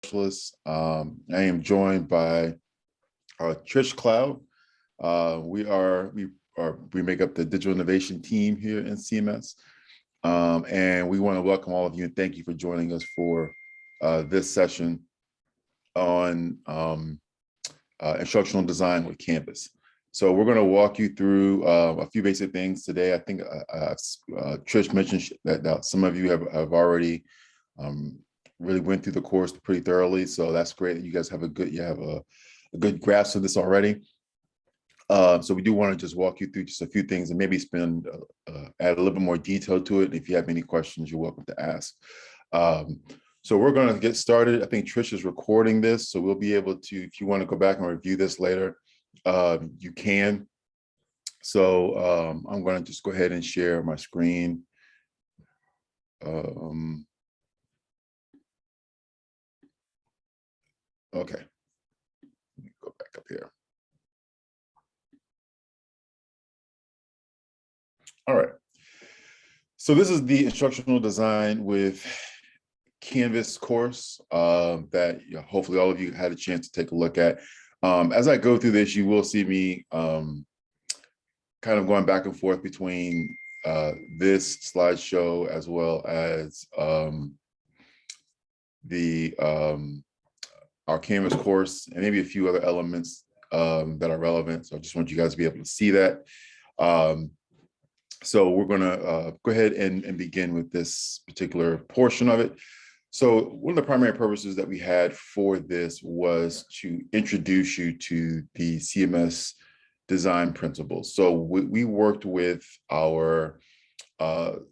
Specialist. I am joined by Trish Cloud. We make up the digital innovation team here in CMS, and we want to welcome all of you and thank you for joining us for this session on instructional design with Canvas. So we're going to walk you through a few basic things today. I think Trish mentioned that some of you have already really went through the course pretty thoroughly. So that's great that you guys have a good grasp of this already. So we do want to just walk you through just a few things and maybe add a little bit more detail to it. If you have any questions, you're welcome to ask. So we're going to get started. I think Trish is recording this, so we'll be able to, if you want to go back and review this later, you can. So I'm going to just go ahead and share my screen. Okay, let me go back up here. All right. So this is the instructional design with Canvas course that hopefully all of you had a chance to take a look at. As I go through this, you will see me kind of going back and forth between this slideshow as well as our Canvas course and maybe a few other elements that are relevant. So I just want you guys to be able to see that. So we're going to go ahead and begin with this particular portion of it. So one of the primary purposes that we had for this was to introduce you to the CMS design principles. So we worked with our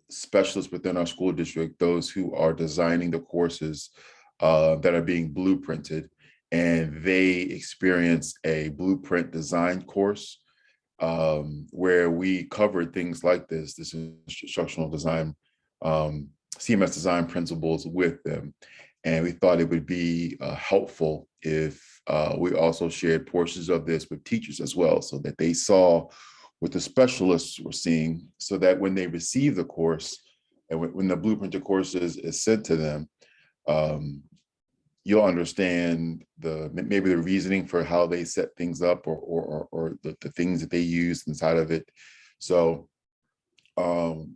specialists within our school district, those who are designing the courses that are being blueprinted, and they experienced a blueprint design course where we covered things like this instructional design, CMS design principles with them. And we thought it would be helpful if we also shared portions of this with teachers as well, so that they saw what the specialists were seeing, so that when they receive the course and when the blueprinted course is sent to them, you'll understand maybe the reasoning for how they set things up or the things that they use inside of it. So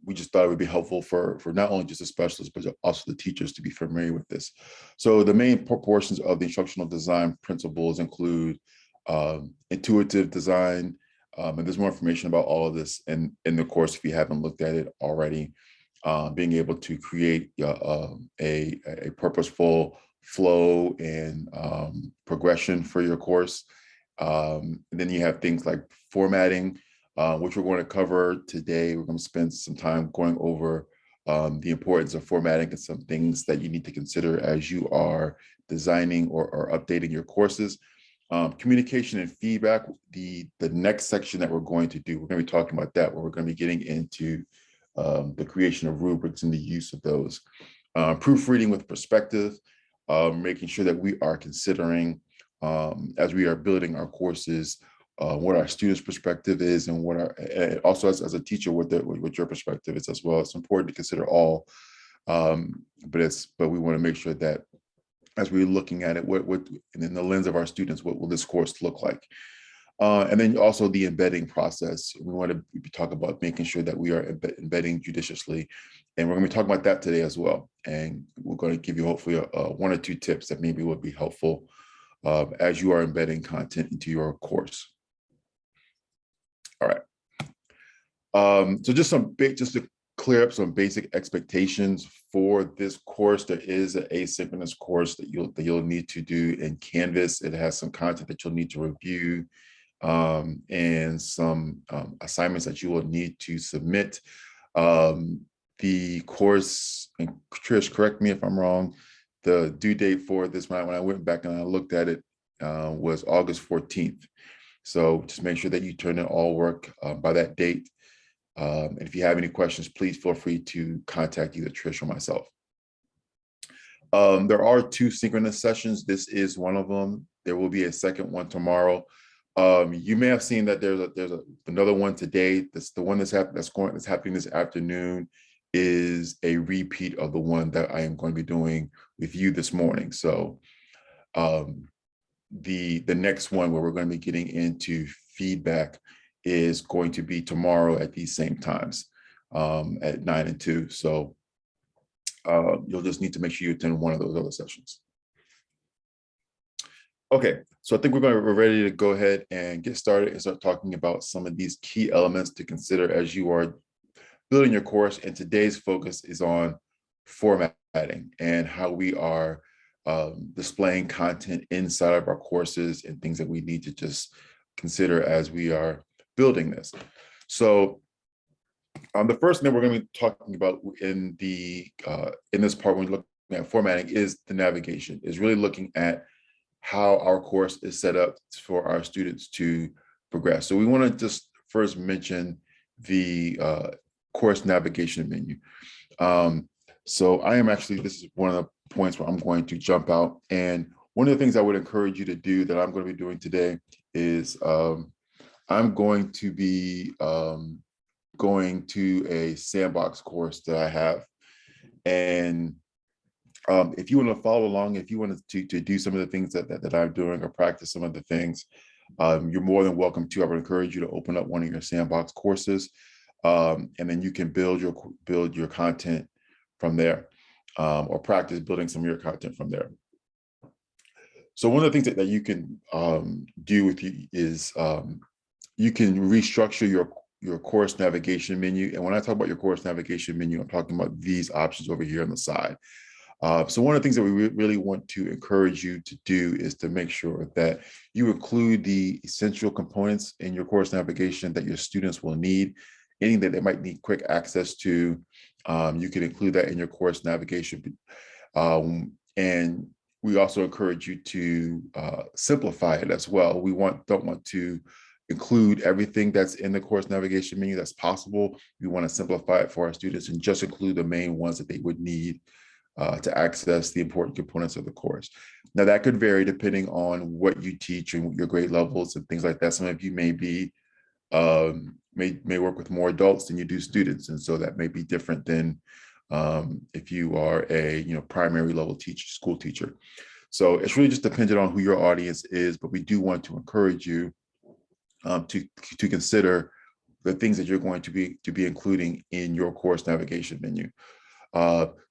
we just thought it would be helpful for not only just the specialists, but also the teachers to be familiar with this. So the main portions of the instructional design principles include intuitive design, and there's more information about all of this in the course if you haven't looked at it already. Being able to create a purposeful flow and progression for your course. And then you have things like formatting, which we're going to cover today. We're going to spend some time going over the importance of formatting and some things that you need to consider as you are designing or updating your courses. Communication and feedback, the next section that we're going to do, we're going to be talking about that, where we're going to be getting into the creation of rubrics and the use of those. Proofreading with perspective, making sure that we are considering, as we are building our courses, what our students' perspective is, and also as a teacher, what your perspective is as well. It's important to consider all, but we want to make sure that as we're looking at it, and in the lens of our students, what will this course look like? And then also the embedding process. We want to talk about making sure that we are embedding judiciously. And we're going to be talking about that today as well. And we're going to give you hopefully one or two tips that maybe would be helpful as you are embedding content into your course. All right. So just to clear up some basic expectations for this course, there is an asynchronous course that you'll need to do in Canvas. It has some content that you'll need to review and some assignments that you will need to submit. The course, and Trish, correct me if I'm wrong, the due date for this, when I went back and I looked at it, was August 14th. So just make sure that you turn in all work by that date. And if you have any questions, please feel free to contact either Trish or myself. There are 2 synchronous sessions. This is one of them. There will be a second one tomorrow. You may have seen that there's another one today. The one that's happening this afternoon is a repeat of the one that I am going to be doing with you this morning. So The next one where we're going to be getting into feedback is going to be tomorrow at these same times, at 9 and 2. So you'll just need to make sure you attend one of those other sessions. Okay, so I think we're ready to go ahead and get started and start talking about some of these key elements to consider as you are building your course. And today's focus is on formatting and how we are displaying content inside of our courses and things that we need to just consider as we are building this. So the first thing we're going to be talking about in this part when we're looking at formatting is the navigation, is really looking at how our course is set up for our students to progress. So we want to just first mention the course navigation menu. So I am actually, this is one of the points where I'm going to jump out. And one of the things I would encourage you to do that I'm going to be doing today is I'm going to be going to a sandbox course that I have. And if you want to follow along, if you want to do some of the things that I'm doing or practice some of the things, you're more than welcome to. I would encourage you to open up one of your sandbox courses, and then you can build your content from there, or practice building some of your content from there. So one of the things that you can do with you is you can restructure your course navigation menu. And when I talk about your course navigation menu, I'm talking about these options over here on the side. So one of the things that we really want to encourage you to do is to make sure that you include the essential components in your course navigation that your students will need. Anything that they might need quick access to, you can include that in your course navigation. And we also encourage you to simplify it as well. We don't want to include everything that's in the course navigation menu that's possible. We want to simplify it for our students and just include the main ones that they would need to access the important components of the course. Now that could vary depending on what you teach and your grade levels and things like that. Some of you may be may work with more adults than you do students, and so that may be different than if you are a primary level school teacher. So it's really just dependent on who your audience is, but we do want to encourage you to consider the things that you're going to be including in your course navigation menu.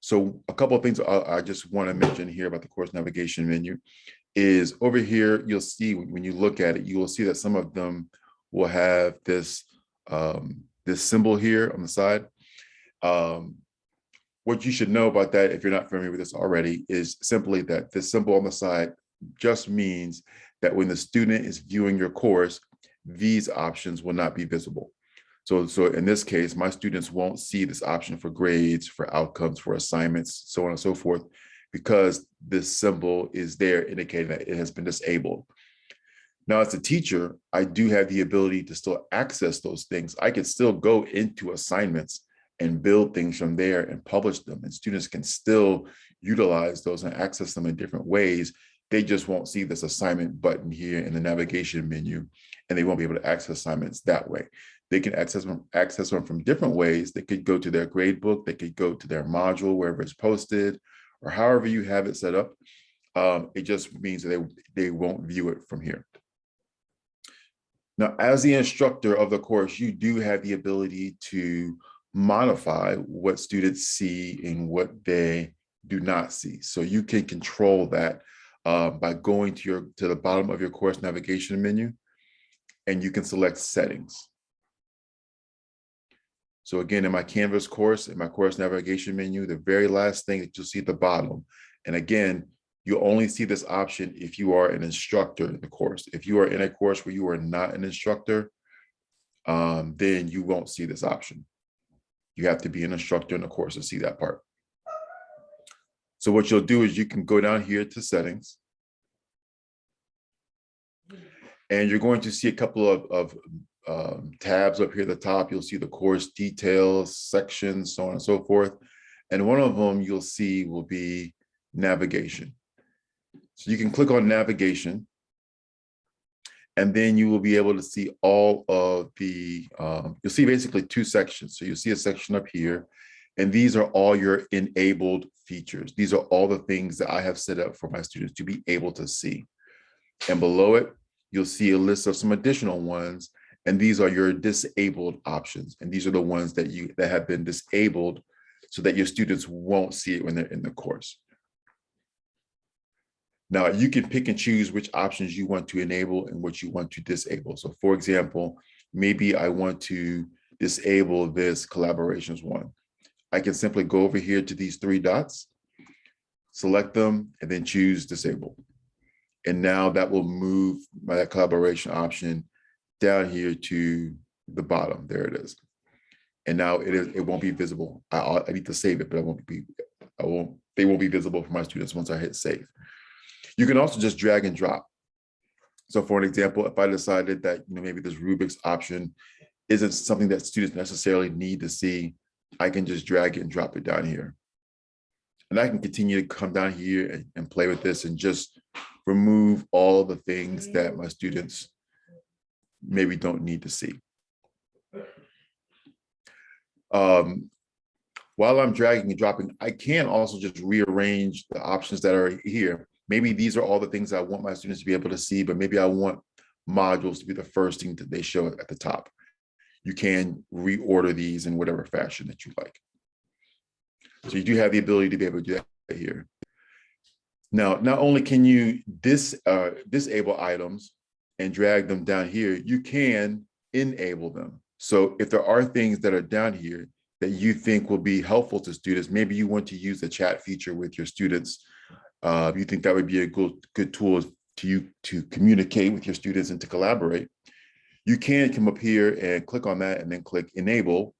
So a couple of things I just want to mention here about the course navigation menu is over here, you'll see when you look at it, you will see that some of them will have this symbol here on the side. What you should know about that, if you're not familiar with this already, is simply that this symbol on the side just means that when the student is viewing your course, these options will not be visible. So in this case, my students won't see this option for grades, for outcomes, for assignments, so on and so forth, because this symbol is there indicating that it has been disabled. Now, as a teacher, I do have the ability to still access those things. I can still go into assignments and build things from there and publish them, and students can still utilize those and access them in different ways. They just won't see this assignment button here in the navigation menu, and they won't be able to access assignments that way. They can access them from different ways. They could go to their grade book, they could go to their module, wherever it's posted, or however you have it set up. It just means that they won't view it from here. Now, as the instructor of the course, you do have the ability to modify what students see and what they do not see. So you can control that by going to the bottom of your course navigation menu, and you can select settings. So again, in my Canvas course, in my course navigation menu, the very last thing that you'll see at the bottom, and again, you'll only see this option if you are an instructor in the course. If you are in a course where you are not an instructor, then you won't see this option. You have to be an instructor in the course to see that part. So what you'll do is you can go down here to settings, and you're going to see a couple of tabs up here at the top. You'll see the course details, sections, so on and so forth. And one of them you'll see will be navigation. So you can click on navigation, and then you will be able to see all of the, you'll see basically two sections. So you'll see a section up here, And these are all your enabled features. These are all the things that I have set up for my students to be able to see. And below it, you'll see a list of some additional ones. And these are your disabled options. And these are the ones that have been disabled so that your students won't see it when they're in the course. Now, you can pick and choose which options you want to enable and what you want to disable. So for example, maybe I want to disable this collaborations one. I can simply go over here to these three dots, select them, and then choose disable. And now that will move my collaboration option down here to the bottom. There it is. And now it won't be visible. I need to save it, but they won't be visible for my students once I hit save. You can also just drag and drop. So for an example, if I decided that maybe this rubrics option isn't something that students necessarily need to see, I can just drag it and drop it down here. And I can continue to come down here and play with this and just remove all the things that my students maybe don't need to see. While I'm dragging and dropping, I can also just rearrange the options that are here. Maybe these are all the things I want my students to be able to see, but maybe I want modules to be the first thing that they show at the top. You can reorder these in whatever fashion that you like. So you do have the ability to be able to do that here. Now, not only can you disable items and drag them down here, you can enable them. So if there are things that are down here that you think will be helpful to students, maybe you want to use the chat feature with your students. You think that would be a good tool to communicate with your students and to collaborate. You can come up here and click on that and then click enable,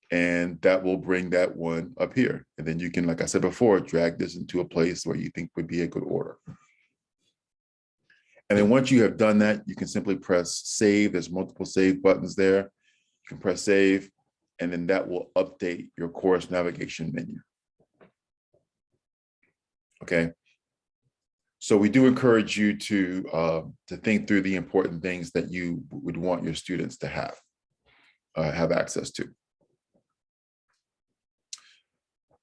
and that will bring that one up here. And then you can, like I said before, drag this into a place where you think would be a good order. And then once you have done that, you can simply press save. There's multiple save buttons there. You can press save, and then that will update your course navigation menu. Okay. So we do encourage you to think through the important things that you would want your students to have access to.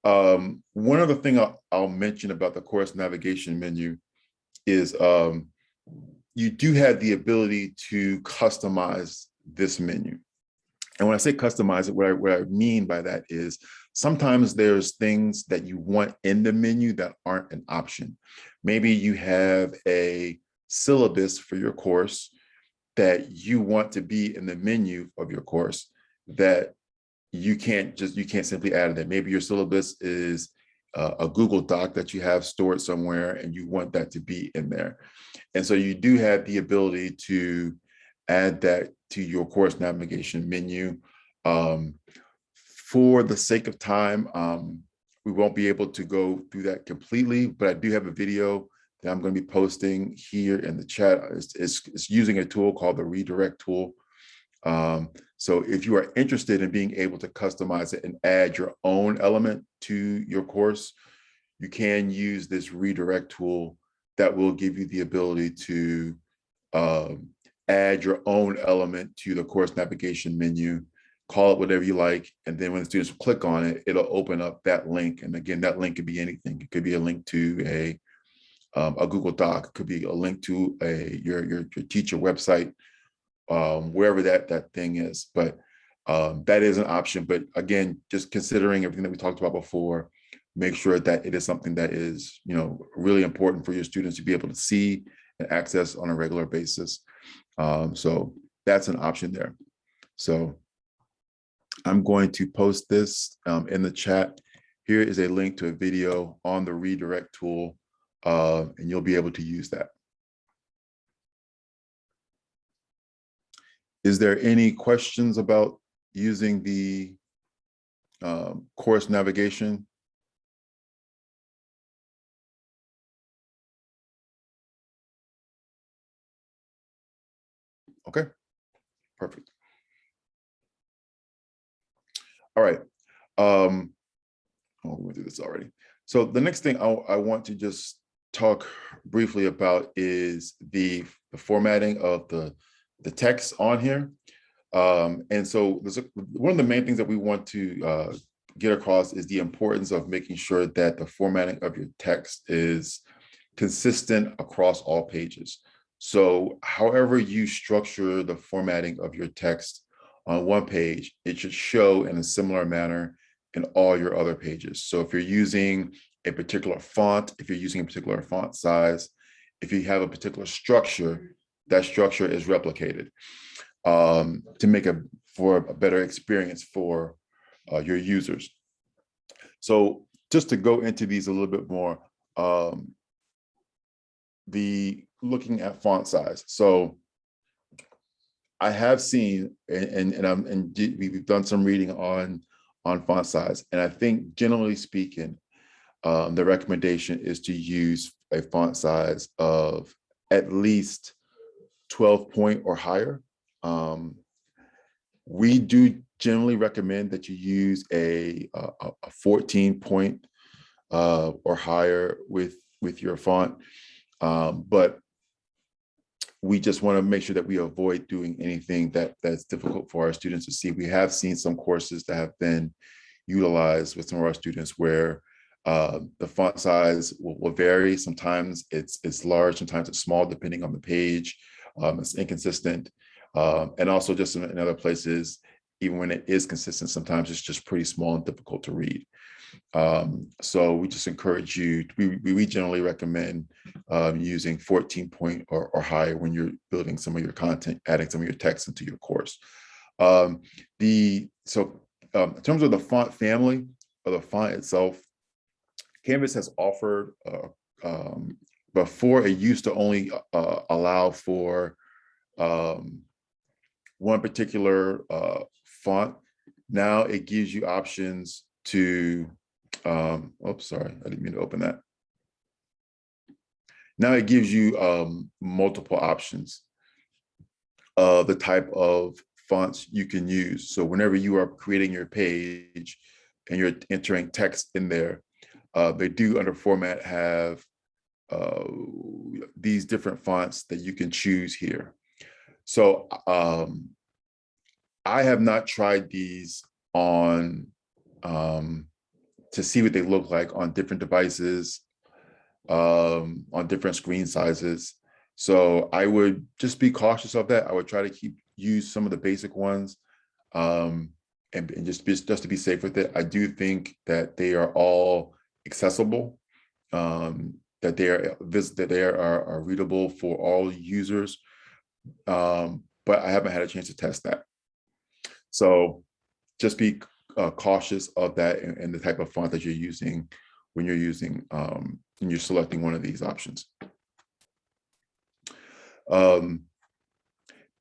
One other thing I'll mention about the course navigation menu is you do have the ability to customize this menu. And when I say customize it, what I mean by that is sometimes there's things that you want in the menu that aren't an option. Maybe you have a syllabus for your course that you want to be in the menu of your course that you can't simply add that. Maybe your syllabus is a Google Doc that you have stored somewhere and you want that to be in there. And so you do have the ability to add that to your course navigation menu. For the sake of time, we won't be able to go through that completely, but I do have a video that I'm going to be posting here in the chat. It's using a tool called the redirect tool. So if you are interested in being able to customize it and add your own element to your course, you can use this redirect tool that will give you the ability to add your own element to the course navigation menu, call it whatever you like. And then when the students click on it, it'll open up that link. And again, that link could be anything. It could be a link to a Google Doc, it could be a link to your teacher website, wherever that thing is. But that is an option. But again, just considering everything that we talked about before, make sure that it is something that is, really important for your students to be able to see and access on a regular basis. So that's an option there. So I'm going to post this in the chat. Here is a link to a video on the redirect tool, and you'll be able to use that. Is there any questions about using the course navigation? Okay, perfect. All right. We went through this already. So the next thing I want to just talk briefly about is the formatting of the text on here. And so one of the main things that we want to get across is the importance of making sure that the formatting of your text is consistent across all pages. So however you structure the formatting of your text on one page, it should show in a similar manner in all your other pages. So if you're using a particular font, if you're using a particular font size, if you have a particular structure, that structure is replicated to make for a better experience for your users. So just to go into these a little bit more, looking at font size. So I have seen, and we've done some reading on font size, and I think generally speaking, the recommendation is to use a font size of at least 12 point or higher. We do generally recommend that you use a 14 point or higher with your font, but we just want to make sure that we avoid doing anything that's difficult for our students to see. We have seen some courses that have been utilized with some of our students where the font size will vary. Sometimes it's large, sometimes it's small, depending on the page. It's inconsistent. And also just in other places, even when it is consistent, sometimes it's just pretty small and difficult to read. So we just encourage you, we generally recommend using 14 point or higher when you're building some of your content, adding some of your text into your course. In terms of the font family or the font itself, Canvas has offered, before it used to only allow for one particular font. Now it gives you options to, oops, sorry, I didn't mean to open that. Now it gives you multiple options of the type of fonts you can use. So whenever you are creating your page and you're entering text in there, they do under format have these different fonts that you can choose here. So I have not tried these on to see what they look like on different devices, on different screen sizes. So I would just be cautious of that. I would try to use some of the basic ones, and just to be safe with it. I do think that they are all accessible, that they are readable for all users, but I haven't had a chance to test that. So just be cautious of that and the type of font that you're using when you're selecting one of these options.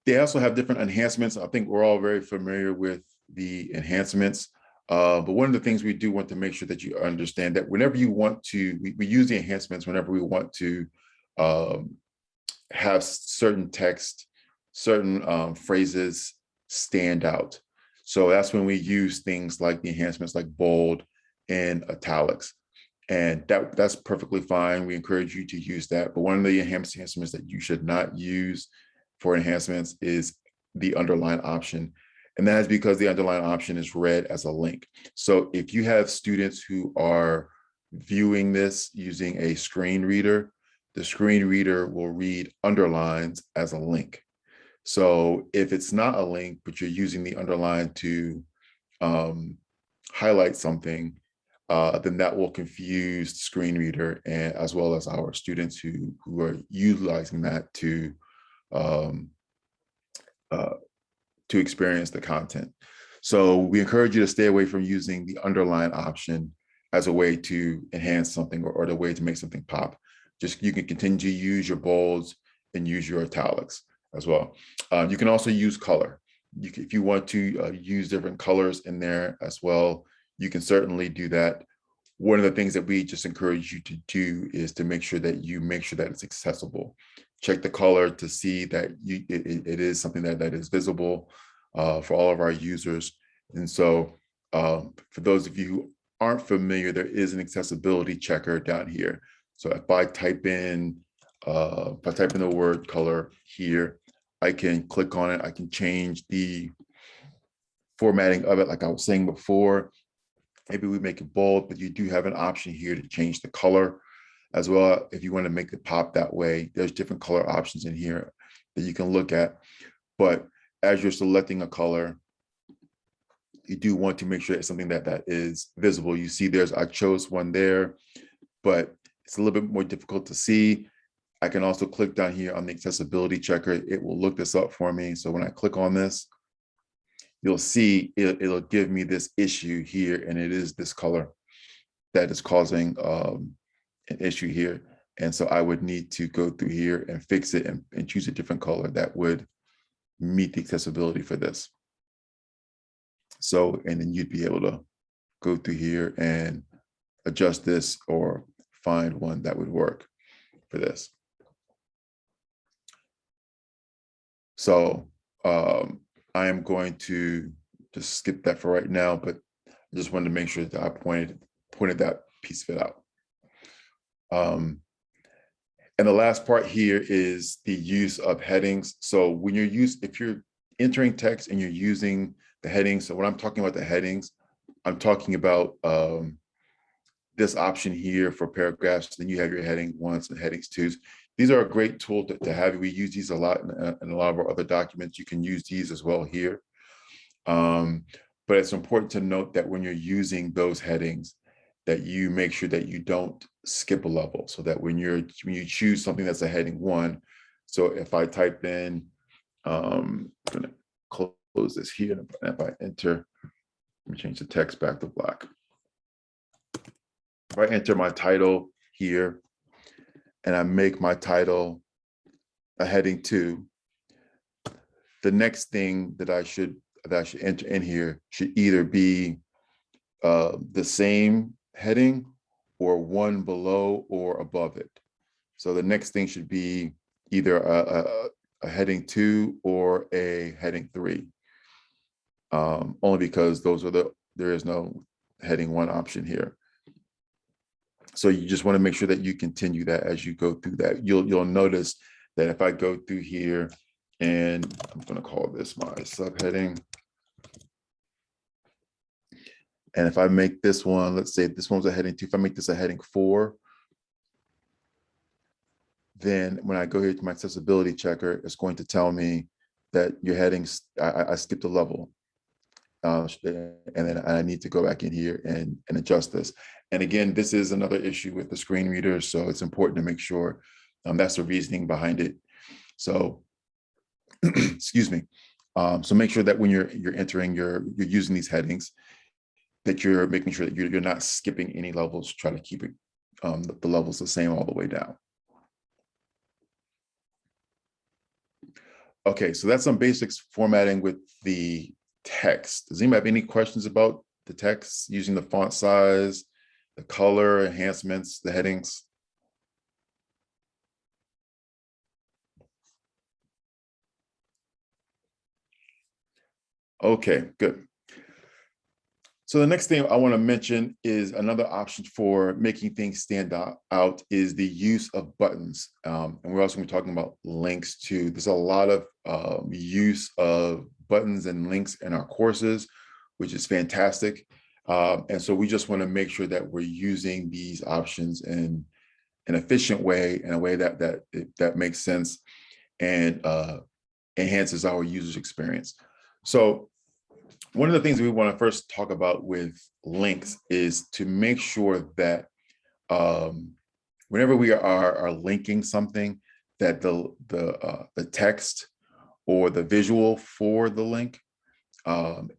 They also have different enhancements. I think we're all very familiar with the enhancements, but one of the things we do want to make sure that you understand that whenever you want to, we use the enhancements whenever we want to have certain text, certain phrases stand out. So that's when we use things like the enhancements like bold and italics. And that's perfectly fine. We encourage you to use that. But one of the enhancements that you should not use for enhancements is the underline option. And that is because the underline option is read as a link. So if you have students who are viewing this using a screen reader, the screen reader will read underlines as a link. So if it's not a link, but you're using the underline to highlight something, then that will confuse the screen reader, and as well as our students who are utilizing that to experience the content. So we encourage you to stay away from using the underline option as a way to enhance something or the way to make something pop. Just you can continue to use your bolds and use your italics as well. You can also use color. If you want to use different colors in there as well, you can certainly do that. One of the things that we just encourage you to do is to make sure that it's accessible. Check the color to see that it is something that is visible for all of our users. And so for those of you who aren't familiar, there is an accessibility checker down here. So if I type in the word color here, I can click on it. I can change the formatting of it, like I was saying before. maybe we make it bold, but you do have an option here to change the color as well. If you want to make it pop that way, there's different color options in here that you can look at. But as you're selecting a color, you do want to make sure it's something that is visible. You see I chose one there, but it's a little bit more difficult to see. I can also click down here on the accessibility checker. It will look this up for me. So when I click on this, you'll see it'll give me this issue here, and it is this color that is causing an issue here. And so I would need to go through here and fix it and choose a different color that would meet the accessibility for this. So, and then you'd be able to go through here and adjust this or find one that would work for this. So I am going to just skip that for right now, but I just wanted to make sure that I pointed that piece of it out. And the last part here is the use of headings. So when if you're entering text and you're using the headings, so when I'm talking about the headings, I'm talking about this option here for paragraphs. Then you have your heading 1s and headings 2s. These are a great tool to have. We use these a lot in a lot of our other documents. You can use these as well here. But it's important to note that when you're using those headings, that you make sure that you don't skip a level, so that when you choose something that's a heading 1, so if I type in, I'm gonna close this here, and if I enter, let me change the text back to black. If I enter my title here, and I make my title a heading 2, the next thing that I should enter in here should either be the same heading or one below or above it. So the next thing should be either a heading 2 or a heading 3, only because there is no heading 1 option here. So you just want to make sure that you continue that as you go through that. You'll notice that if I go through here, and I'm going to call this my subheading, and if I make this one, let's say this one's a heading 2, if I make this a heading 4, then when I go here to my accessibility checker, it's going to tell me that your headings, I skipped a level. And then I need to go back in here and adjust this. And again, this is another issue with the screen reader, so it's important to make sure that's the reasoning behind it. So, excuse me. So make sure that when you're entering, you're using these headings, that you're making sure that you're not skipping any levels. Try to keep it the levels the same all the way down. Okay, so that's some basics formatting with the text. Does anybody have any questions about the text using the font size, the color, enhancements, the headings? Okay, good. So the next thing I want to mention is another option for making things stand out is the use of buttons. And we're also going to be talking about links too. There's a lot of use of buttons and links in our courses, which is fantastic. And so we just want to make sure that we're using these options in an efficient way, in a way that makes sense and enhances our user's experience. So one of the things we want to first talk about with links is to make sure that whenever we are linking something, that the text or the visual for the link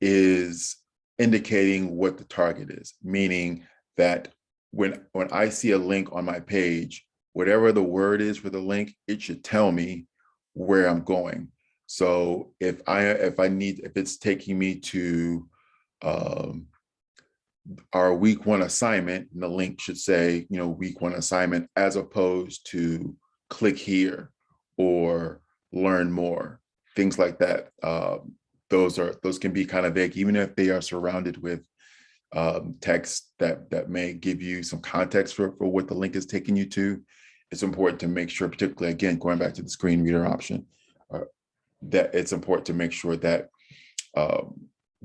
is indicating what the target is, meaning that when I see a link on my page, whatever the word is for the link, it should tell me where I'm going. So if it's taking me to our week 1 assignment, and the link should say, week 1 assignment, as opposed to click here or learn more, things like that. Those can be kind of vague, even if they are surrounded with text that may give you some context for what the link is taking you to. It's important to make sure, particularly again, going back to the screen reader option, that it's important to make sure that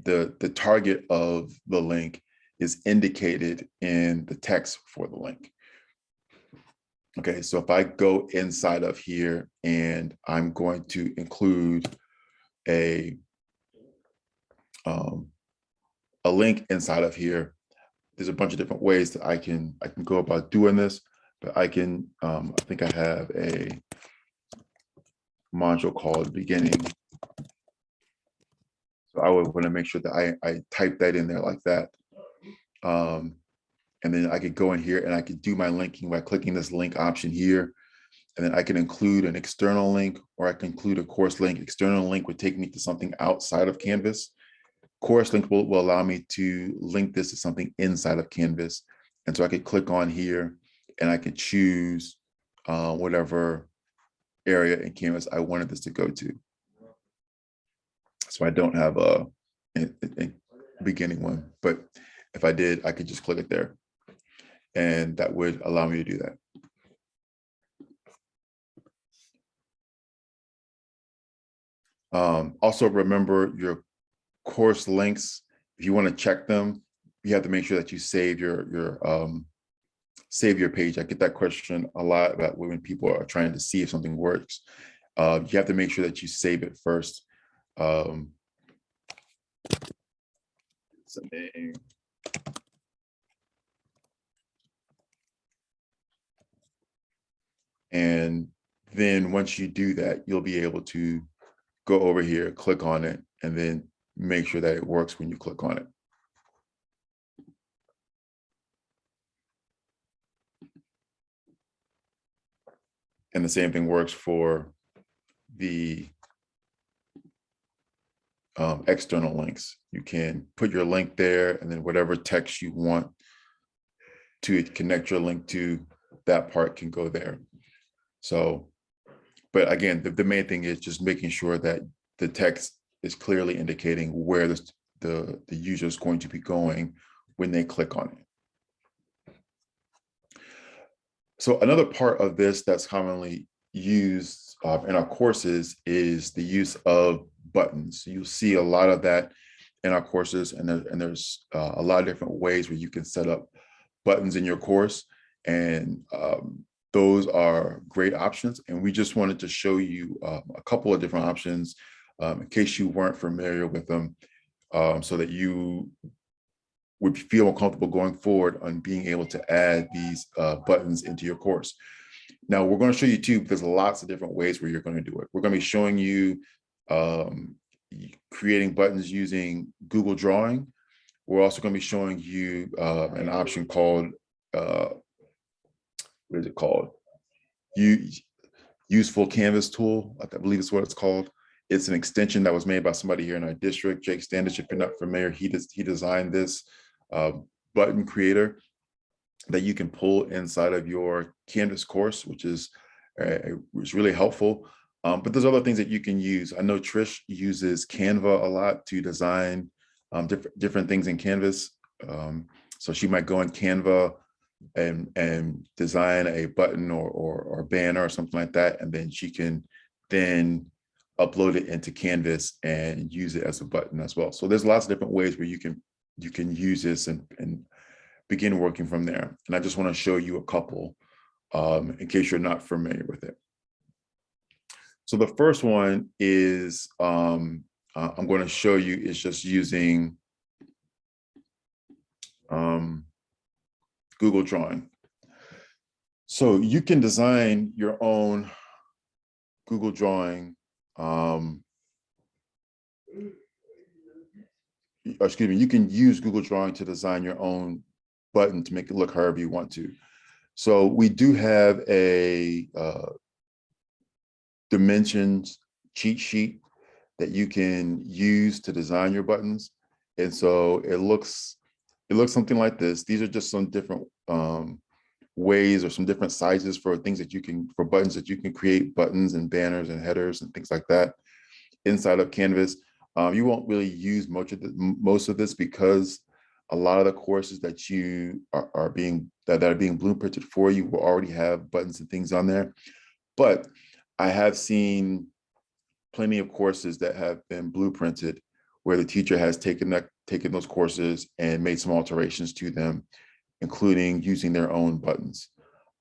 the target of the link is indicated in the text for the link. Okay, so if I go inside of here and I'm going to include a link inside of here, there's a bunch of different ways that I can go about doing this, but I can, I think I have a module called beginning. So I would want to make sure that I type that in there like that. And then I could go in here and I could do my linking by clicking this link option here. And then I can include an external link, or I can include a course link. External link would take me to something outside of Canvas. Course link will allow me to link this to something inside of Canvas. And so I could click on here and I could choose whatever area in Canvas I wanted this to go to. So I don't have a beginning one, but if I did, I could just click it there. And that would allow me to do that. Also remember your course links. If you want to check them, you have to make sure that you save your page. I get that question a lot about when people are trying to see if something works. You have to make sure that you save it first. It's a name. And then once you do that, you'll be able to go over here, click on it, and then make sure that it works when you click on it. And the same thing works for the external links. You can put your link there, and then whatever text you want to connect your link to, that part can go there. So, but again, the main thing is just making sure that the text is clearly indicating where the user is going to be going when they click on it. So another part of this that's commonly used in our courses is the use of buttons. You'll see a lot of that in our courses, and there's a lot of different ways where you can set up buttons in your course, and those are great options. And we just wanted to show you a couple of different options in case you weren't familiar with them, so that you would feel more comfortable going forward on being able to add these buttons into your course. Now, we're going to show you too, because lots of different ways where you're going to do it. We're going to be showing you creating buttons using Google Drawing. We're also going to be showing you an option called, what is it called? Useful Canvas tool, I believe is what it's called. It's an extension that was made by somebody here in our district, Jake Standish. If you're not familiar, he designed this button creator that you can pull inside of your Canvas course, which is really helpful. But there's other things that you can use. I know Trish uses Canva a lot to design different things in Canvas. So she might go in Canva and design a button or banner or something like that, and then she can then upload it into Canvas and use it as a button as well. So there's lots of different ways where you can use this and begin working from there. And I just want to show you a couple in case you're not familiar with it. So the first one is I'm going to show you is just using Google Drawing. So you can design your own Google Drawing, excuse me, you can use Google Drawing to design your own button to make it look however you want to. So we do have a dimensions cheat sheet that you can use to design your buttons. And so it looks something like this. These are just some different ways or some different sizes for things that you can, for buttons that you can create buttons and banners and headers and things like that inside of Canvas. You won't really use most of this because a lot of the courses that you are being blueprinted for you will already have buttons and things on there. But I have seen plenty of courses that have been blueprinted where the teacher has taken those courses and made some alterations to them, including using their own buttons.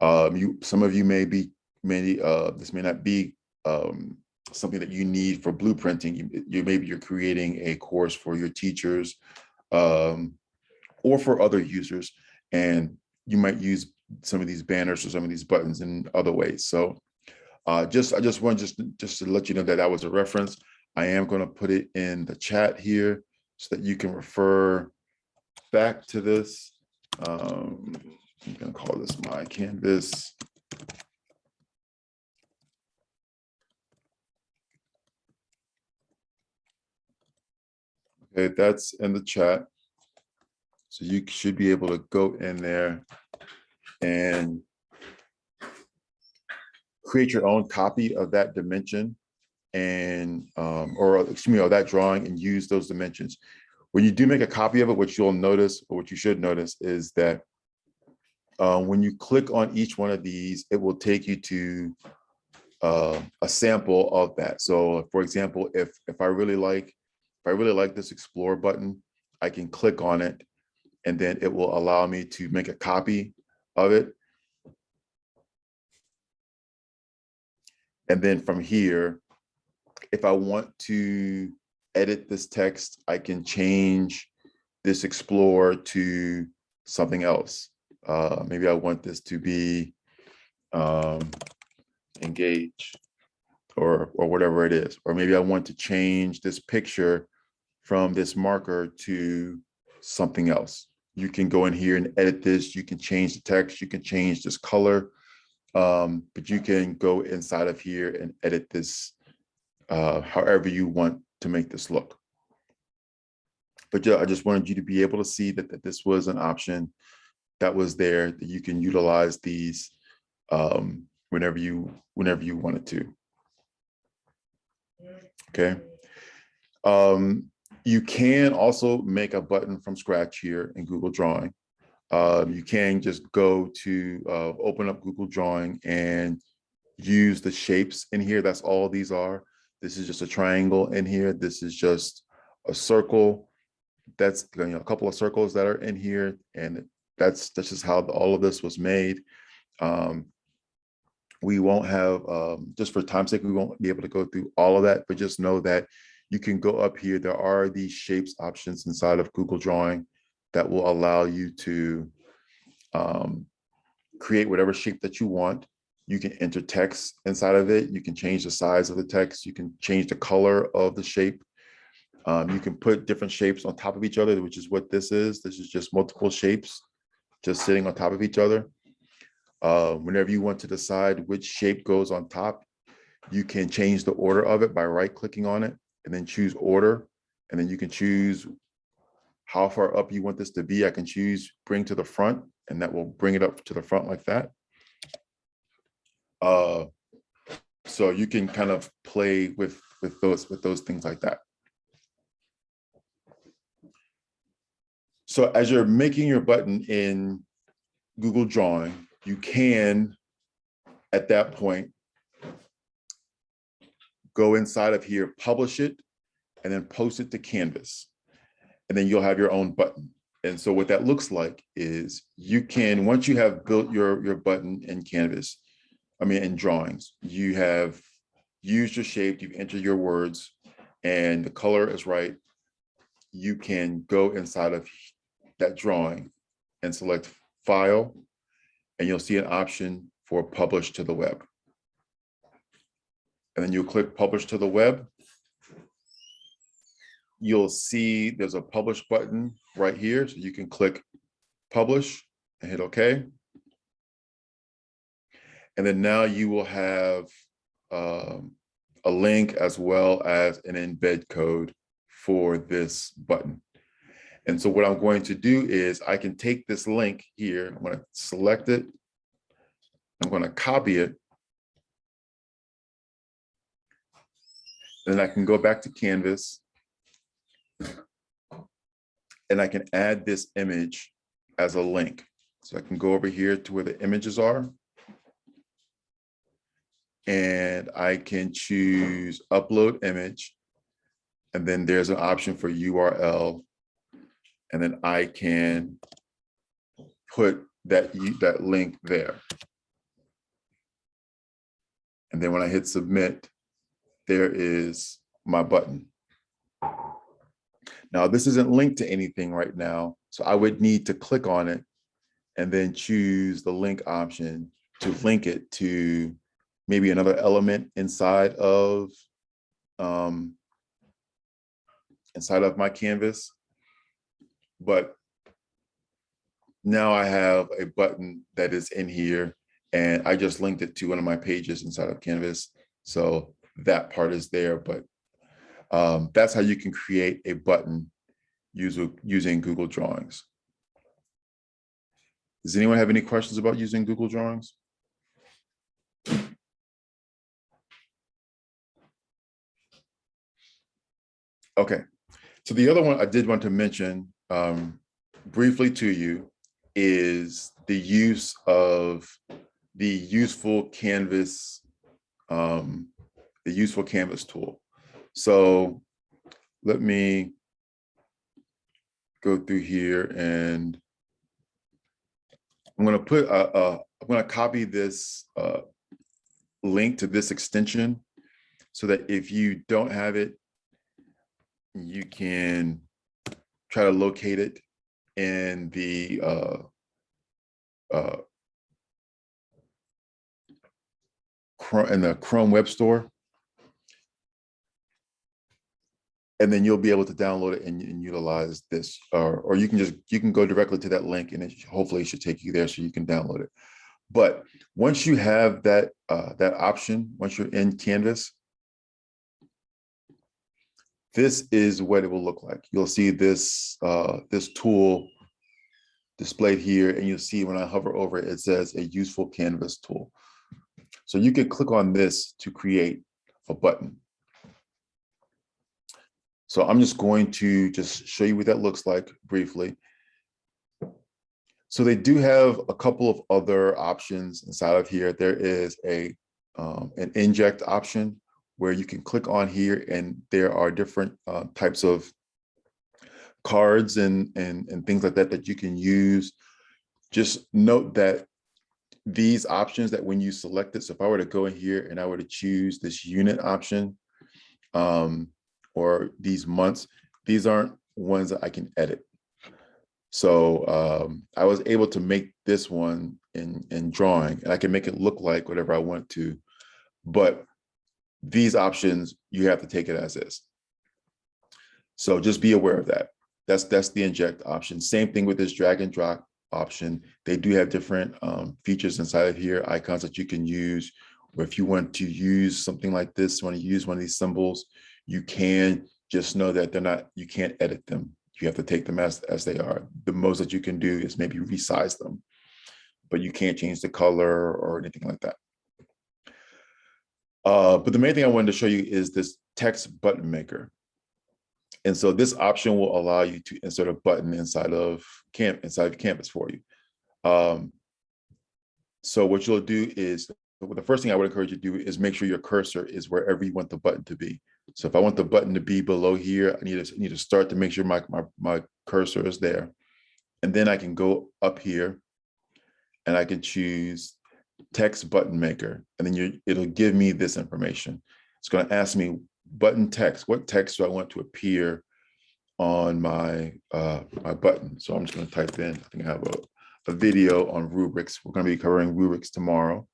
Some of you this may not be something that you need for blueprinting. Maybe you're creating a course for your teachers or for other users, and you might use some of these banners or some of these buttons in other ways. So I just want to let you know that that was a reference. I am going to put it in the chat here so that you can refer back to this. I'm going to call this my Canvas. Okay, that's in the chat. So you should be able to go in there and create your own copy of that dimension and or that drawing, and use those dimensions. When you do make a copy of it, what you'll notice, or what you should notice, is that when you click on each one of these, it will take you to a sample of that. So for example, if I really like this explore button, I can click on it, and then it will allow me to make a copy of it. And then from here, if I want to edit this text, I can change this explore to something else. Maybe I want this to be engage or whatever it is. Or maybe I want to change this picture from this marker to something else. You can go in here and edit this. You can change the text. You can change this color. But you can go inside of here and edit this however you want to make this look. But yeah, I just wanted you to be able to see that this was an option that was there, that you can utilize these whenever you wanted to. Okay. You can also make a button from scratch here in Google Drawing. You can just go to open up Google Drawing and use the shapes in here. That's all these are. This is just a triangle in here. This is just a circle. That's a couple of circles that are in here, and that's just how all of this was made. We won't have, just for time's sake, we won't be able to go through all of that, but just know that you can go up here. There are these shapes options inside of Google Drawing that will allow you to create whatever shape that you want. You can enter text inside of it. You can change the size of the text. You can change the color of the shape. You can put different shapes on top of each other, which is what this is. This is just multiple shapes just sitting on top of each other. Whenever you want to decide which shape goes on top, you can change the order of it by right-clicking on it and then choose order. And then you can choose how far up you want this to be. I can choose bring to the front, and that will bring it up to the front like that. So you can kind of play with those things like that. So as you're making your button in Google Drawing, you can, at that point, go inside of here, publish it, and then post it to Canvas. And then you'll have your own button. And so what that looks like is you can, once you have built your button in Canvas, in drawings, you have used your shape, you've entered your words, and the color is right, you can go inside of that drawing and select File, and you'll see an option for Publish to the Web. And then you'll click Publish to the Web. You'll see there's a Publish button right here, so you can click Publish and hit OK. And then now you will have a link as well as an embed code for this button. And so what I'm going to do is I can take this link here, I'm going to select it, I'm going to copy it, then I can go back to Canvas and I can add this image as a link. So I can go over here to where the images are, and I can choose upload image. And then there's an option for URL. And then I can put that link there. And then when I hit submit, there is my button. Now, this isn't linked to anything right now, so I would need to click on it and then choose the link option to link it to maybe another element inside of my canvas. But now I have a button that is in here, and I just linked it to one of my pages inside of Canvas. So that part is there, but that's how you can create a button using Google Drawings. Does anyone have any questions about using Google Drawings? Okay, so the other one I did want to mention briefly to you is the use of the useful canvas tool. So let me go through here, and I'm going to copy this link to this extension so that if you don't have it, you can try to locate it in the Chrome Web Store, and then you'll be able to download it and utilize this, or you can go directly to that link, and hopefully it should take you there so you can download it. But once you have that option, once you're in Canvas, this is what it will look like. You'll see this this tool displayed here, and you'll see when I hover over it, it says a useful canvas tool. So you can click on this to create a button. So I'm just going to just show you what that looks like briefly. So they do have a couple of other options inside of here. There is an inject option where you can click on here, and there are different types of cards and things like that that you can use. Just note that these options, that when you select it, so if I were to go in here and I were to choose this unit option or these months, these aren't ones that I can edit. So I was able to make this one in drawing, and I can make it look like whatever I want to, but these options, you have to take it as is. So just be aware of that. That's the inject option. Same thing with this drag and drop option. They do have different features inside of here, icons that you can use, or if you want to use something like this, want to use one of these symbols, you can. Just know that you can't edit them. You have to take them as they are. The most that you can do is maybe resize them, but you can't change the color or anything like that. But the main thing I wanted to show you is this text button maker. And so this option will allow you to insert a button inside of Canvas for you. So what you'll do is, the first thing I would encourage you to do is make sure your cursor is wherever you want the button to be. So if I want the button to be below here, I need to start to make sure my cursor is there. And then I can go up here and I can choose text button maker. And then it'll give me this information. It's going to ask me button text. What text do I want to appear on my button? So I'm just going to type in, I think I have a video on rubrics. We're going to be covering rubrics tomorrow.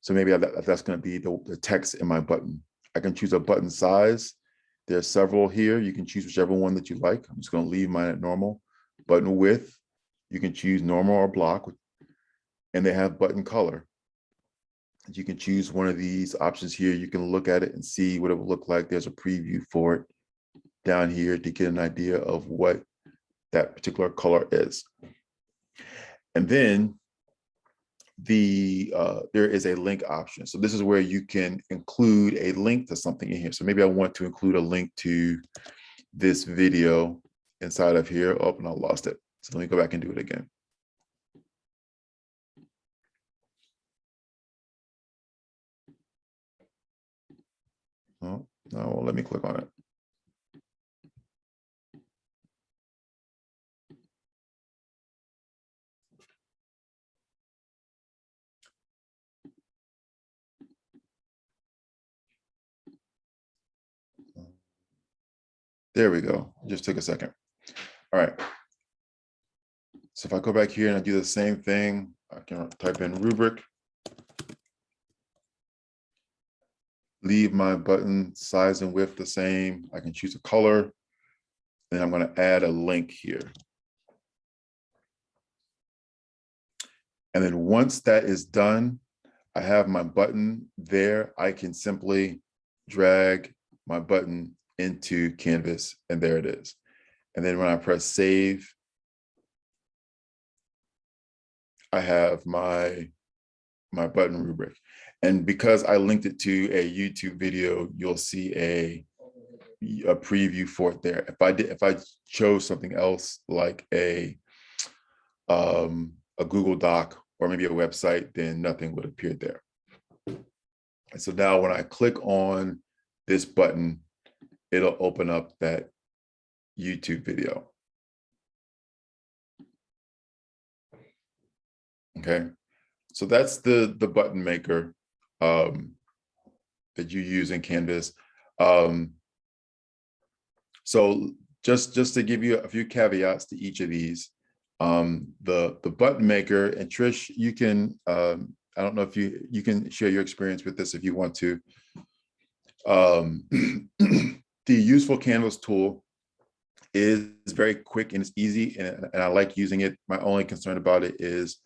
So maybe that's going to be the text in my button. I can choose a button size. There's several here. You can choose whichever one that you like. I'm just going to leave mine at normal. Button width, you can choose normal or block, and they have button color. You can choose one of these options here. You can look at it and see what it will look like. There's a preview for it down here to get an idea of what that particular color is. And then there is a link option. So this is where you can include a link to something in here. So maybe I want to include a link to this video inside of here. Oh, and I lost it. So let me go back and do it again. Oh, no, well, let me click on it. There we go. Just took a second. All right. So if I go back here and I do the same thing, I can type in rubric, leave my button size and width the same. I can choose a color, and I'm going to add a link here. And then once that is done, I have my button there. I can simply drag my button into Canvas, and there it is. And then when I press save, I have my button rubric. And because I linked it to a YouTube video, you'll see a preview for it there. If I chose something else like a Google Doc or maybe a website, then nothing would appear there. And so now when I click on this button, it'll open up that YouTube video. Okay, so that's the button maker that you use in Canvas. So just to give you a few caveats to each of these, the button maker, and Trish, you can, I don't know if you can share your experience with this if you want to. The useful Canvas tool is very quick and it's easy, and I like using it. My only concern about it is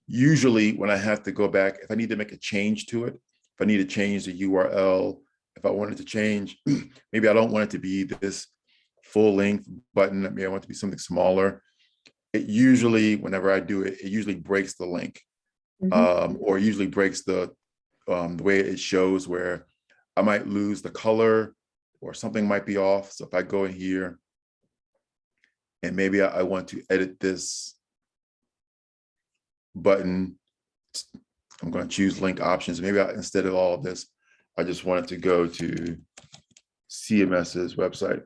usually when I have to go back, if I need to make a change to it, if I need to change the URL, if I wanted to change, maybe I don't want it to be this full length button, maybe I want it to be something smaller. It usually, whenever I do it, it usually breaks the link, or usually breaks the way it shows, where I might lose the color or something might be off. So if I go in here and maybe I want to edit this button, I'm going to choose link options. Maybe instead of all of this, I just want it to go to CMS's website.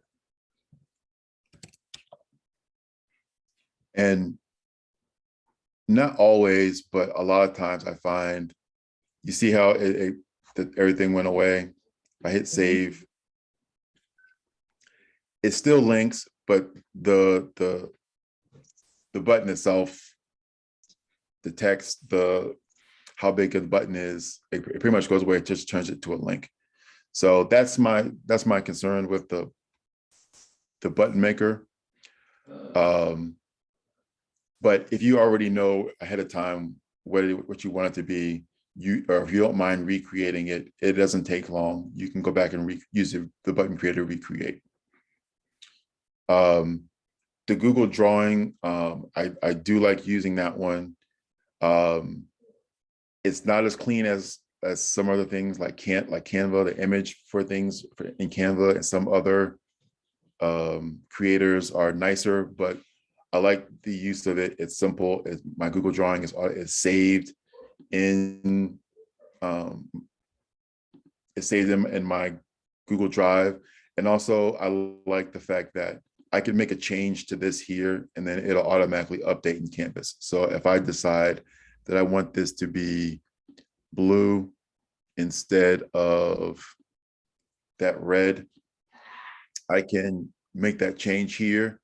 And not always, but a lot of times I find, you see how that everything went away. I hit save. It still links, but the button itself, the text, how big the button is, it pretty much goes away. It just turns it to a link. So that's my concern with the button maker. But if you already know ahead of time what you want it to be, or if you don't mind recreating it, it doesn't take long. You can go back and use the button creator to recreate. The Google Drawing, I do like using that one. It's not as clean as some other things like Canva, the image for things in Canva, and some other creators are nicer, but I like the use of it. It's simple. My Google Drawing is saved in my Google Drive. And also I like the fact that I can make a change to this here and then it'll automatically update in Canvas. So if I decide that I want this to be blue instead of that red, I can make that change here.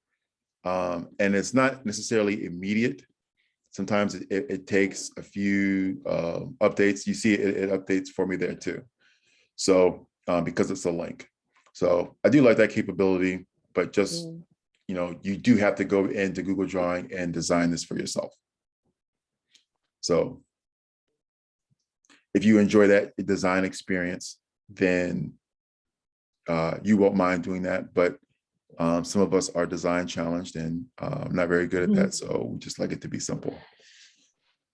And it's not necessarily immediate. Sometimes it takes a few updates. You see it updates for me there too. So because it's a link. So I do like that capability, but just, you do have to go into Google Drawing and design this for yourself. So if you enjoy that design experience, then you won't mind doing that. But some of us are design challenged and not very good at that. So we just like it to be simple.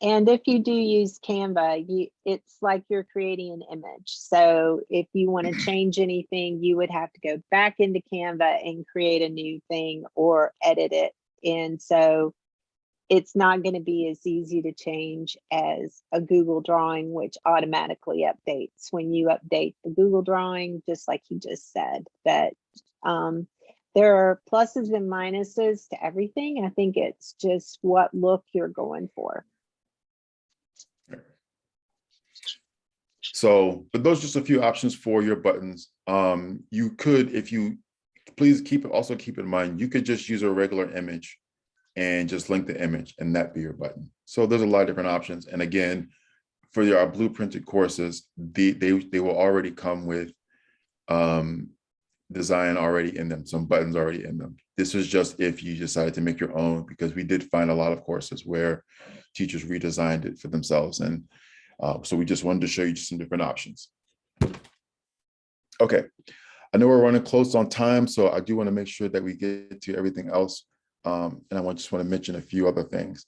And if you do use Canva, it's like you're creating an image. So if you want to change anything, you would have to go back into Canva and create a new thing or edit it. And so it's not going to be as easy to change as a Google Drawing, which automatically updates when you update the Google Drawing, just like you just said, that there are pluses and minuses to everything. I think it's just what look you're going for. So, but those are just a few options for your buttons. You could, if you please also keep in mind, you could just use a regular image and just link the image and that be your button. So there's a lot of different options. And again, for our blueprinted courses, they will already come with design already in them, some buttons already in them. This is just if you decided to make your own, because we did find a lot of courses where teachers redesigned it for themselves. And so we just wanted to show you just some different options. Okay, I know we're running close on time, so I do want to make sure that we get to everything else. And I just want to mention a few other things.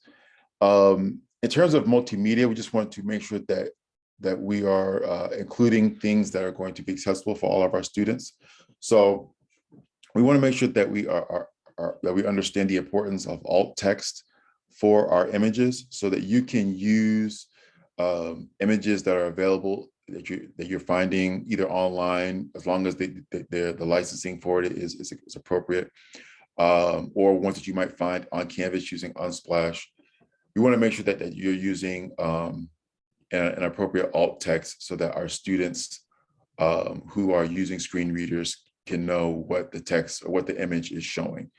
In terms of multimedia, we just want to make sure that we are including things that are going to be accessible for all of our students. So we want to make sure that that we understand the importance of alt text for our images, so that you can use images that are available that you're finding either online, as long as the licensing for it is appropriate, or ones that you might find on Canvas using Unsplash. We want to make sure that you're using an appropriate alt text so that our students who are using screen readers can know what the text or what the image is showing.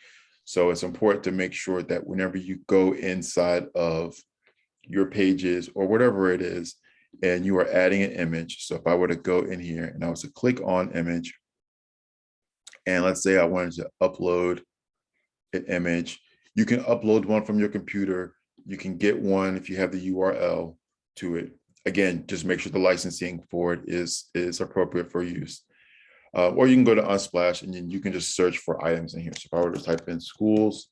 So it's important to make sure that whenever you go inside of your pages or whatever it is, and you are adding an image. So if I were to go in here and I was to click on image, and let's say I wanted to upload an image, you can upload one from your computer. You can get one if you have the URL to it. Again, just make sure the licensing for it is appropriate for use. Or you can go to Unsplash and then you can just search for items in here. So if I were to type in schools,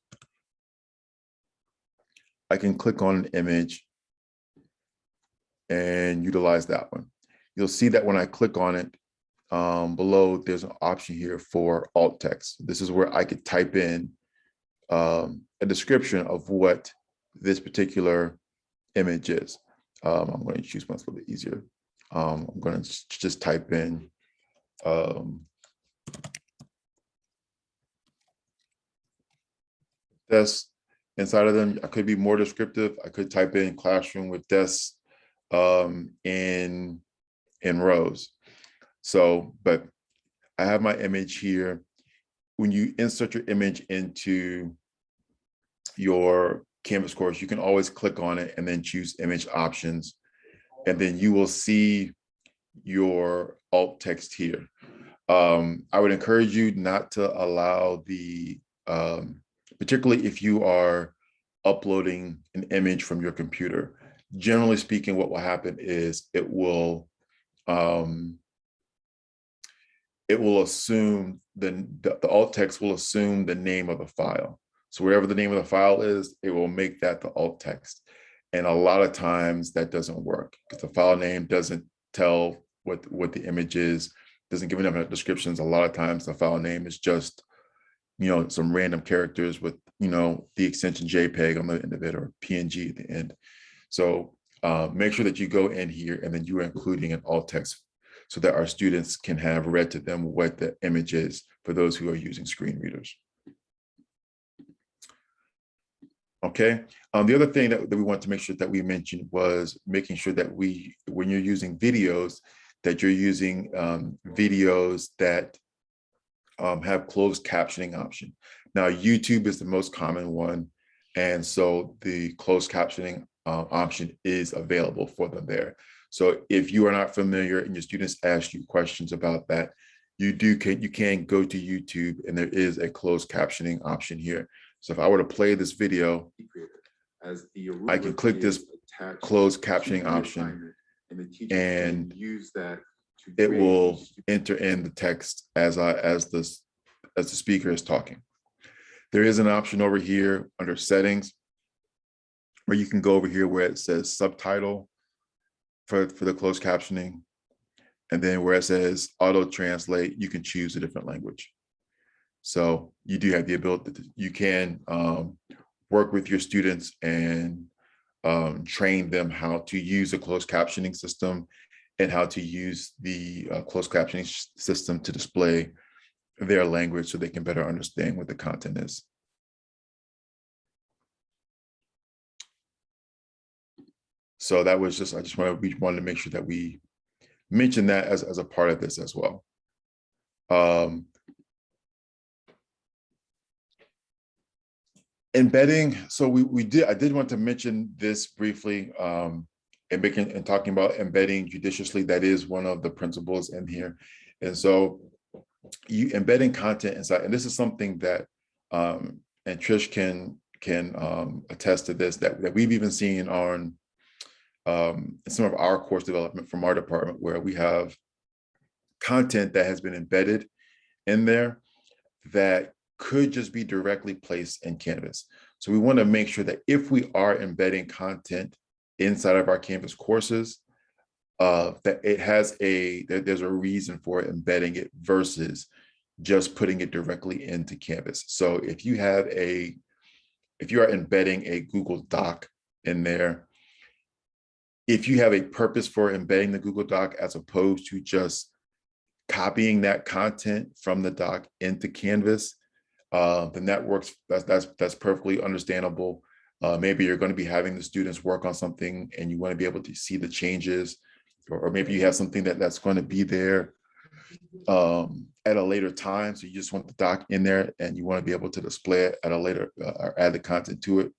I can click on an image and utilize that one. You'll see that when I click on it, below, there's an option here for alt text. This is where I could type in a description of what this particular image is. I'm going to choose one that's a little bit easier. I'm going to just type in desks. Inside of them, I could be more descriptive. I could type in classroom with desks in rows. So, but I have my image here. When you insert your image into your Canvas course, you can always click on it and then choose image options. And then you will see your alt text here. I would encourage you not to allow the, particularly if you are uploading an image from your computer. Generally speaking, what will happen is it will assume the alt text will assume the name of the file. So wherever the name of the file is, it will make that the alt text. And a lot of times that doesn't work because the file name doesn't tell what the image is, doesn't give enough descriptions. A lot of times the file name is just, some random characters with, the extension JPEG on the end of it or PNG at the end. So make sure that you go in here and then you are including an alt text so that our students can have read to them what the image is for those who are using screen readers. Okay. The other thing that we want to make sure that we mentioned was making sure that when you're using videos, that you're using videos that have closed captioning option. Now, YouTube is the most common one. And so the closed captioning option is available for them there. So if you are not familiar and your students ask you questions about that, you can go to YouTube and there is a closed captioning option here. So if I were to play this video, I can click this closed captioning option and it will enter in the text as the speaker is talking. There is an option over here under settings where you can go over here where it says subtitle for the closed captioning. And then where it says auto translate, you can choose a different language. So you do have the ability that you can work with your students and train them how to use a closed captioning system and how to use the closed captioning system to display their language so they can better understand what the content is. So that was just, we wanted to make sure that we mention that as a part of this as well. Embedding. So I did want to mention this briefly, and talking about embedding judiciously. That is one of the principles in here. And so you embedding content inside, and this is something that, and Trish can attest to this, that we've even seen on in some of our course development from our department, where we have content that has been embedded in there that could just be directly placed in Canvas. So we want to make sure that if we are embedding content inside of our Canvas courses, that it has there's a reason for embedding it versus just putting it directly into Canvas. So if you are embedding a Google Doc in there, if you have a purpose for embedding the Google Doc as opposed to just copying that content from the doc into Canvas, then that works. That's perfectly understandable. Maybe you're going to be having the students work on something and you want to be able to see the changes, or maybe you have something that's going to be there at a later time. So you just want the doc in there and you want to be able to display it at a later, or add the content to it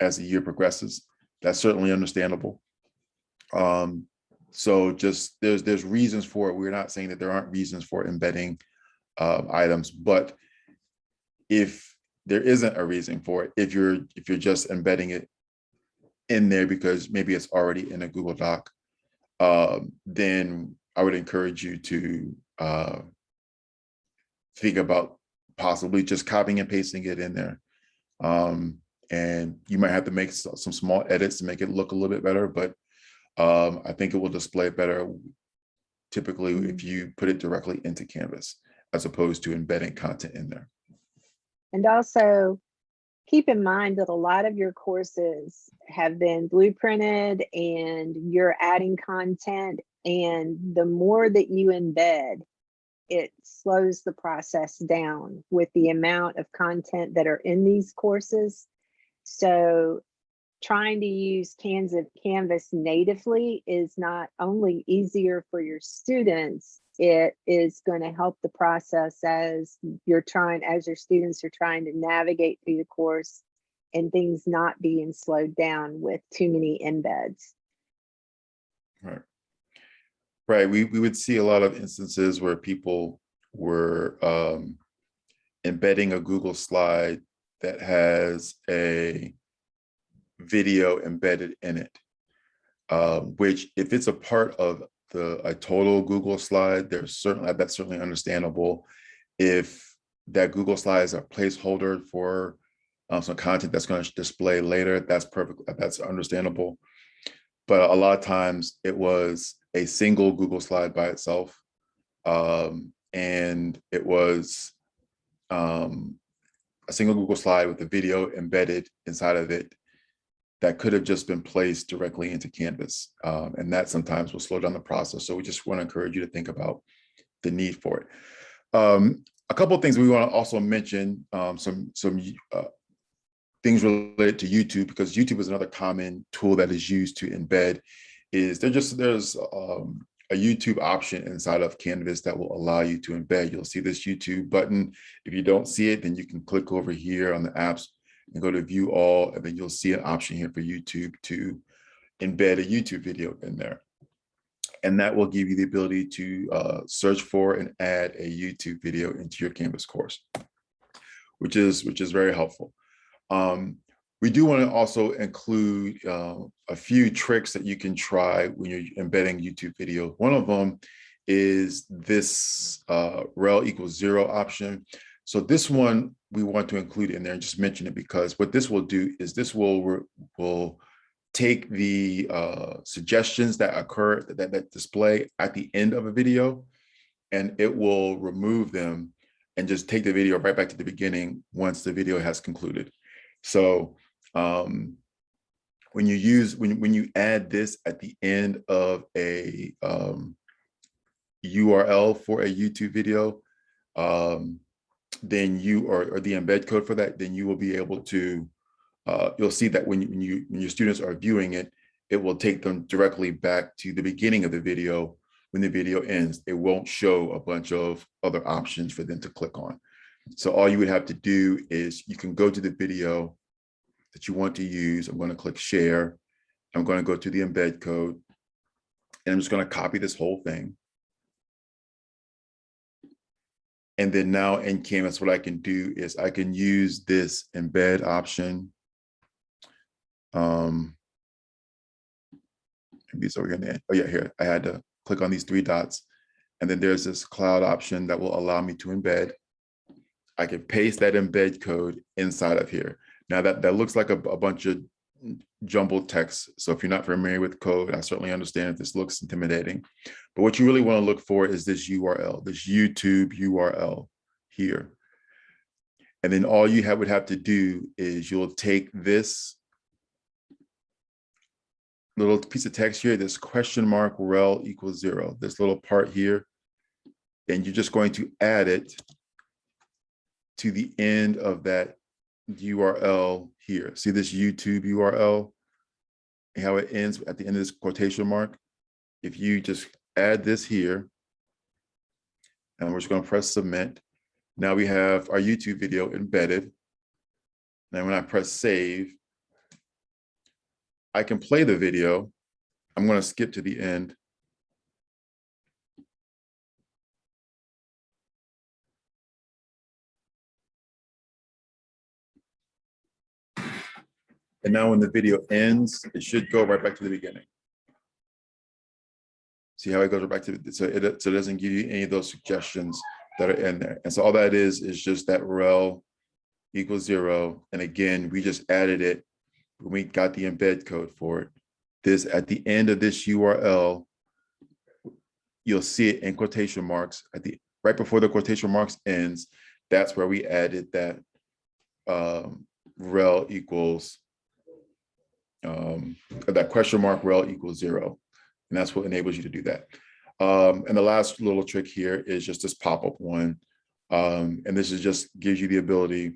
as the year progresses. That's certainly understandable. So just there's reasons for it. We're not saying that there aren't reasons for embedding items, but if there isn't a reason for it, if you're just embedding it in there because maybe it's already in a Google Doc, then I would encourage you to think about possibly just copying and pasting it in there. And you might have to make some small edits to make it look a little bit better, but I think it will display better typically if you put it directly into Canvas as opposed to embedding content in there. And also keep in mind that a lot of your courses have been blueprinted and you're adding content, and the more that you embed, it slows the process down with the amount of content that are in these courses. So trying to use Canvas natively is not only easier for your students, it is going to help the process as your students are trying to navigate through the course and things not being slowed down with too many embeds. Right. Right. We would see a lot of instances where people were embedding a Google slide that has a video embedded in it, which if it's a part of a total Google slide, that's certainly understandable. If that Google slide is a placeholder for some content that's going to display later, that's perfect. That's understandable. But a lot of times it was a single Google slide by itself, and it was a single Google slide with the video embedded inside of it that could have just been placed directly into Canvas. And that sometimes will slow down the process. So we just want to encourage you to think about the need for it. A couple of things we want to also mention, some things related to YouTube, because YouTube is another common tool that is used to embed. There's a YouTube option inside of Canvas that will allow you to embed. You'll see this YouTube button. If you don't see it, then you can click over here on the apps and go to view all, and then you'll see an option here for YouTube to embed a YouTube video in there. And that will give you the ability to search for and add a YouTube video into your Canvas course, which is very helpful. We do want to also include a few tricks that you can try when you're embedding YouTube video. One of them is this rel equals 0 option. So this one we want to include in there and just mention it, because what this will do is this will take the suggestions that occur that display at the end of a video, and it will remove them and just take the video right back to the beginning once the video has concluded. So when you add this at the end of a URL for a YouTube video, then or the embed code for that, then you will be able to, you'll see that when your students are viewing it, it will take them directly back to the beginning of the video. When the video ends, it won't show a bunch of other options for them to click on. So all you would have to do is you can go to the video that you want to use. I'm going to click share. I'm going to go to the embed code, and I'm just going to copy this whole thing. And then now in Canvas, what I can do is I can use this embed option. Maybe it's over here in the end. Oh yeah, here, I had to click on these three dots. And then there's this cloud option that will allow me to embed. I can paste that embed code inside of here. Now that looks like a bunch of jumbled text. So if you're not familiar with code, I certainly understand if this looks intimidating. But what you really want to look for is this URL, this YouTube URL here. And then all you would have to do is you'll take this little piece of text here, this question mark rel equals 0, this little part here, and you're just going to add it to the end of that URL here. See this YouTube URL and how it ends at the end of this quotation mark? If you just add this here, and we're just going to press submit. Now we have our YouTube video embedded. Now when I press save, I can play the video. I'm going to skip to the end. And now when the video ends, it should go right back to the beginning. See how it goes right back to, so it doesn't give you any of those suggestions that are in there. And so all that is just that rel equals 0. And again, we just added it when we got the embed code for it. This at the end of this URL, you'll see it in quotation marks at the right before the quotation marks ends. That's where we added that rel equals that question mark rel equals 0. And that's what enables you to do that. And the last little trick here is just this pop-up one. And this is just gives you the ability.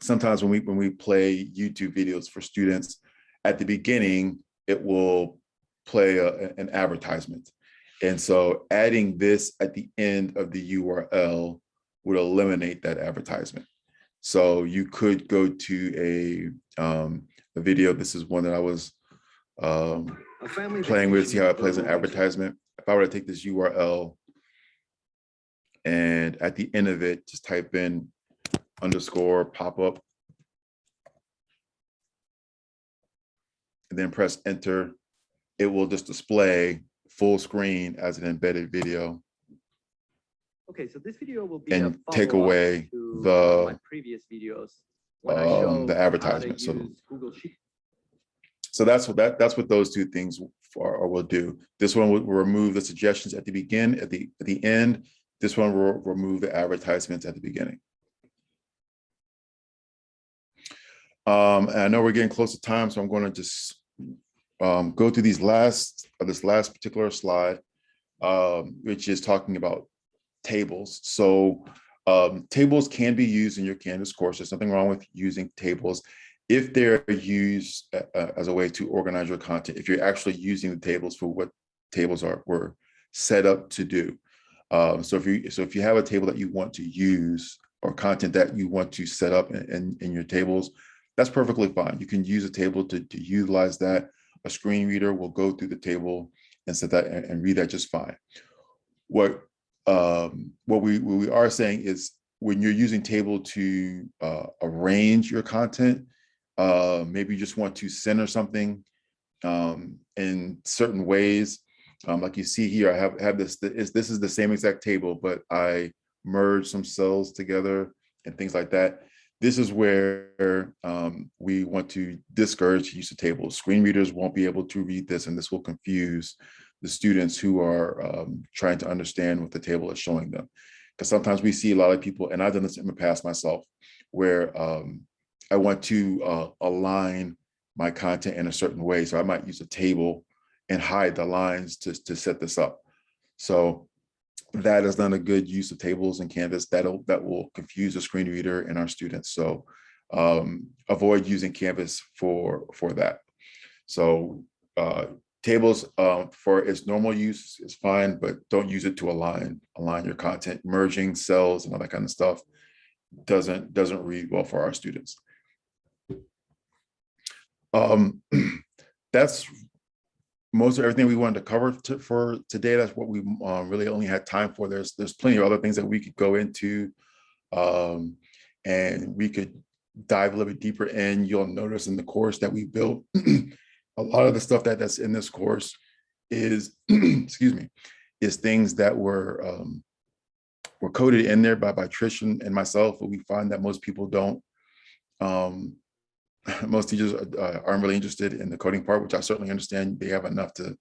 Sometimes when we play YouTube videos for students, at the beginning, it will play an advertisement. And so adding this at the end of the URL would eliminate that advertisement. So you could go to a video. This is one that I was playing with, see how it plays an advertisement. If I were to take this URL and at the end of it, just type in underscore pop-up and then press enter, it will just display full screen as an embedded video. Okay, so this video will be and take away the my previous videos when I show the advertisement. how to use Google Sheets. So that's what those two things will do. This one will remove the suggestions at the beginning, at the end. This one will remove the advertisements at the beginning. And I know we're getting close to time, so I'm going to just go through this last particular slide, which is talking about tables. So tables can be used in your Canvas course. There's nothing wrong with using tables if they're used as a way to organize your content, if you're actually using the tables for what tables were set up to do. So if you have a table that you want to use or content that you want to set up in your tables, that's perfectly fine. You can use a table to utilize that. A screen reader will go through the table and set that and read that just fine. What we are saying is when you're using table to arrange your content, maybe you just want to center something in certain ways. Like you see here, I have this is the same exact table, but I merged some cells together and things like that. This is where we want to discourage use of tables. Screen readers won't be able to read this, and this will confuse the students who are trying to understand what the table is showing them. Because sometimes we see a lot of people, and I've done this in the past myself, where I want to align my content in a certain way. So I might use a table and hide the lines to set this up. So that is not a good use of tables in Canvas. That will confuse the screen reader and our students. So avoid using Canvas for that. So tables for its normal use is fine, but don't use it to align your content. Merging cells and all that kind of stuff doesn't read well for our students. That's most of everything we wanted to cover for today. That's what we really only had time for. There's plenty of other things that we could go into, and we could dive a little bit deeper in. You'll notice in the course that we built, a lot of the stuff that's in this course is, excuse me, is things that were coded in there by Trish and myself, but we find that most people don't. Most teachers aren't really interested in the coding part, which I certainly understand. They have enough to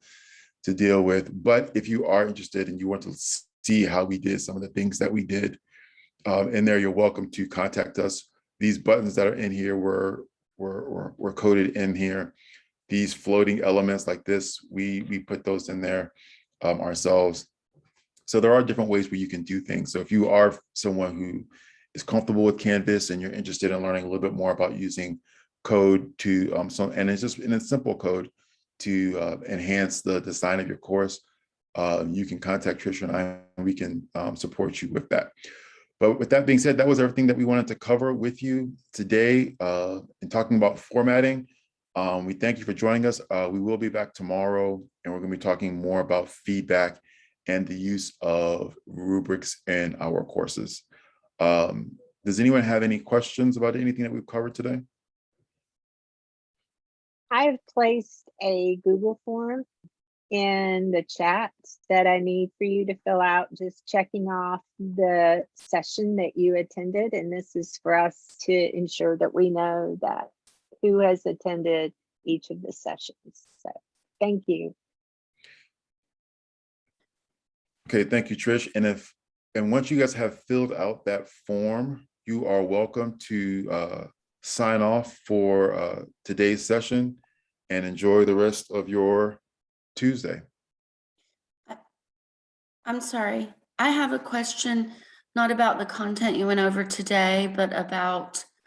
deal with. But if you are interested and you want to see how we did some of the things that we did in there, you're welcome to contact us. These buttons that are in here were coded in here. These floating elements like this, we put those in there ourselves. So there are different ways where you can do things. So if you are someone who is comfortable with Canvas and you're interested in learning a little bit more about using code to and it's just in a simple code to enhance the design of your course, you can contact Trisha and I, and we can support you with that. But with that being said, that was everything that we wanted to cover with you today in talking about formatting. We thank you for joining us. We will be back tomorrow, and we're going to be talking more about feedback and the use of rubrics in our courses. Does anyone have any questions about anything that we've covered today? I've placed a Google form in the chat that I need for you to fill out, just checking off the session that you attended. And this is for us to ensure that we know that who has attended each of the sessions. So thank you. Okay, thank you, Trish. And once you guys have filled out that form, you are welcome to sign off for today's session and enjoy the rest of your Tuesday. I'm sorry. I have a question, not about the content you went over today, but about